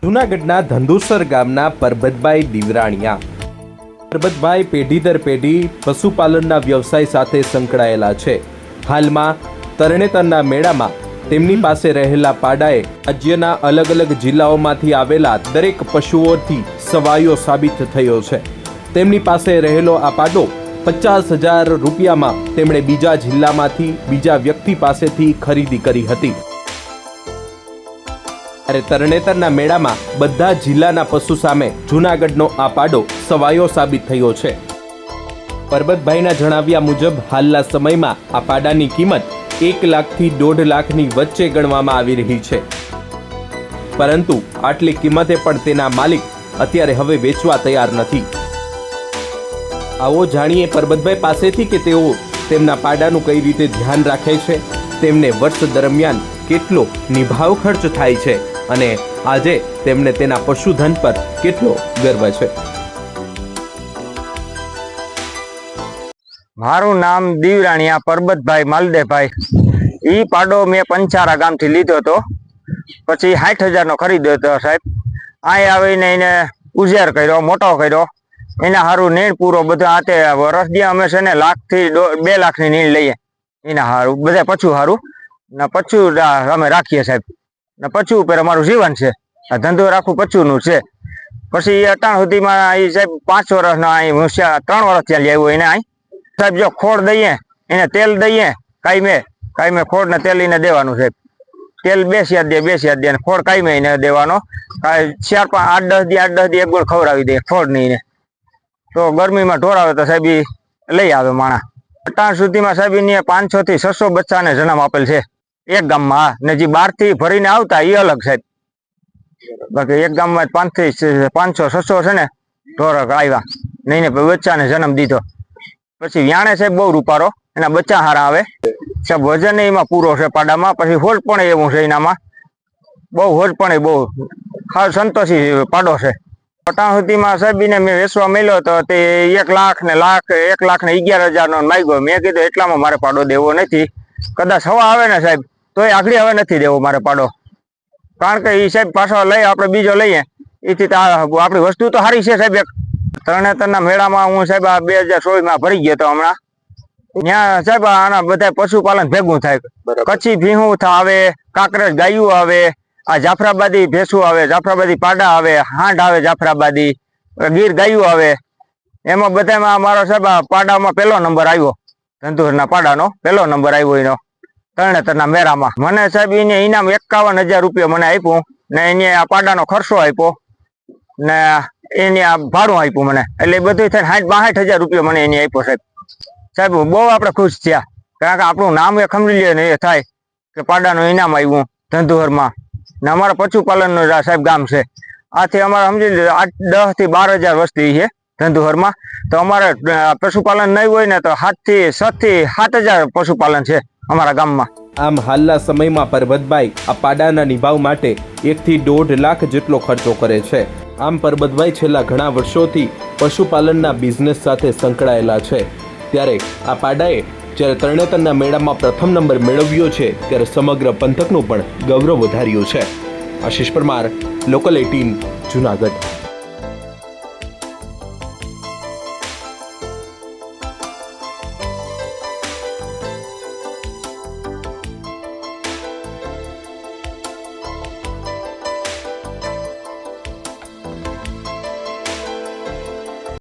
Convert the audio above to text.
જૂનાગઢના ધંધુસર ગામના પરબતભાઈ દીવરાણીયા. પરબતભાઈ પેઢી દર પેઢી પશુપાલનના વ્યવસાય સાથે સંકળાયેલા છે. હાલમાં તરણેતરના મેળામાં તેમની પાસે રહેલા પાડાએ રાજ્યના અલગ અલગ જિલ્લાઓમાંથી આવેલા દરેક પશુઓથી સવાયો સાબિત થયો છે. તેમની પાસે રહેલો આ પાડો 50,000 રૂપિયામાં તેમણે બીજા જિલ્લામાંથી બીજા વ્યક્તિ પાસેથી ખરીદી કરી હતી. ત્યારે તરણેતરના મેળામાં બધા જિલ્લાના પશુ સામે જૂનાગઢનો આ પાડો સવાયો સાબિત થયો છે. પરબતભાઈના જણાવ્યા મુજબ હાલના સમયમાં આ પાડાની કિંમત 1 લાખથી 1.5 લાખની વચ્ચે ગણવામાં આવી રહી છે. પરંતુ આટલી કિંમતે પણ તેના માલિક અત્યારે હવે વેચવા તૈયાર નથી. આવો જાણીએ પરબતભાઈ પાસેથી કે તેઓ તેમના પાડાનું કઈ રીતે ધ્યાન રાખે છે, તેમને વર્ષ દરમિયાન કેટલો નિભાવ ખર્ચ થાય છે અને આજે તેમને તેના પશુધન પર કેટલો ગર્વ છે. મારું નામ દીવરાણીયા પરબતભાઈ માલદેભાઈ. ઈ પાડો મેં પંચારા ગામથી લીધો હતો, પછી 60,000 નો ખરીદ્યો હતો સાહેબ. અહીં આવીને એને ઉજેર કર્યો, મોટો કર્યો, એના સારું નીણ પૂરો બધો આતે વર્ષ દી અમે છે ને 1 લાખથી 2 લાખની નીણ લઈએ એના સારું, બધા પછું સારું ને પછું અમે રાખીએ સાહેબ. ને પછું ઉપર અમારું જીવન છે, આ ધંધો રાખવું પછુંનું છે. પછી અટાણ સુધીમાં એ સાહેબ 5 વર્ષનો અહીં 3 વર્ષ ત્યાં આવ્યો એને અહીં સાહેબ. જો ખોડ દઈએ એને તેલ દઈએ, કાયમે ખોડ ને તેલ એને દેવાનું સાહેબ. તેલ 2 સિયાદ દે ખોડ કાયમે એને દેવાનો. 4, 5, 8, 10 દી 1 ગોળ ખવડાવી દે ખોડ ની એને. તો ગરમીમાં ઢોરાવે તો સાહેબ લઈ આવે માણા. અટાણ સુધીમાં સાહેબ એને 500 થી 600 બચ્ચાને જન્મ આપેલ છે એક ગામમાં. ને જે 12 થી ભરીને આવતા એ અલગ સાહેબ. બાકી એક ગામમાં 500 600 છે ને ઢોરક આવ્યા ને એને બચ્ચાને જન્મ દીધો. પછી વ્યાણે સાહેબ બહુ રૂપારો, એના બચ્ચા હારા આવે સાહેબ. વજન એમાં પૂરો છે પાડામાં. પછી હોજ પણ એવું છે એનામાં, બહુ હોજ પણ બહુ ખાસ સંતોષી પાડો છે. અટાણ સુધીમાં સાહેબ એને મેં વેચવા મળ્યો તો તે 1 લાખ ને 11,000 નો માગ્યો. મેં કીધું એટલામાં મારે પાડો દેવો નથી, કદાચ હવા આવે ને સાહેબ તોય આગળ હવે નથી દેવો મારે પાડો. કારણ કે એ સાહેબ પાછો લઈ આપણે બીજો લઈએ એથી આપણી વસ્તુ તો સારી છે સાહેબ. તરણેતરના મેળામાં હું સાહેબ 2024 ભરી ગયો હતો હમણાં. ત્યાં સાહેબ આના બધા પશુપાલન ભેગું થાય. કચ્છી ભીહું આવે, કાંકરેજ ગાયું આવે, આ જાફરાબાદી ભેંસું આવે, જાફરાબાદી પાડા આવે, હાંડ આવે, જાફરાબાદી ગીર ગાયું આવે. એમાં બધામાં મારો સાહેબ પાડામાં 1લો નંબર આવ્યો. ધંધુરના પાડાનો 1લો નંબર આવ્યો એનો તરણેતરના મેળામાં. મને સાહેબ એને ઇનામ 51,000 રૂપિયા મને આપ્યું ને એને આ પાડાનો ખર્ચો આપ્યો ને એને આ ભાડું આપ્યું મને. એટલે બધું થઈને 60-62,000 રૂપિયા મને એને આપ્યો સાહેબ. સાહેબ બહુ આપણે ખુશ થયા, કારણ કે આપણું નામ એ ખમરી લે ને એ થાય કે પાડાનું ઇનામ આવ્યું ધંધુહરમાં. ને અમારા પશુપાલનનું સાહેબ ગામ છે. આથી અમારે સમજી લીધું 10 થી 12,000 વસ્તી છે ધંધુહરમાં. તો અમારે પશુપાલન નહીં હોય ને તો 7 થી 7,000 પશુપાલન છે અમારા ગામમાં. આમ હાલના સમયમાં પરબતભાઈ આ પાડાના નિભાવ માટે 1 થી 1.5 લાખ જેટલો ખર્ચો કરે છે. આમ પરબતભાઈ છેલ્લા ઘણા વર્ષોથી પશુપાલનના બિઝનેસ સાથે સંકળાયેલા છે. ત્યારે આ પાડાએ જ્યારે તરણેતરના મેળામાં પ્રથમ નંબર મેળવ્યો છે ત્યારે સમગ્ર પંથકનું પણ ગૌરવ વધાર્યું છે. આશીષ પરમાર, લોકલ 18, જૂનાગઢ.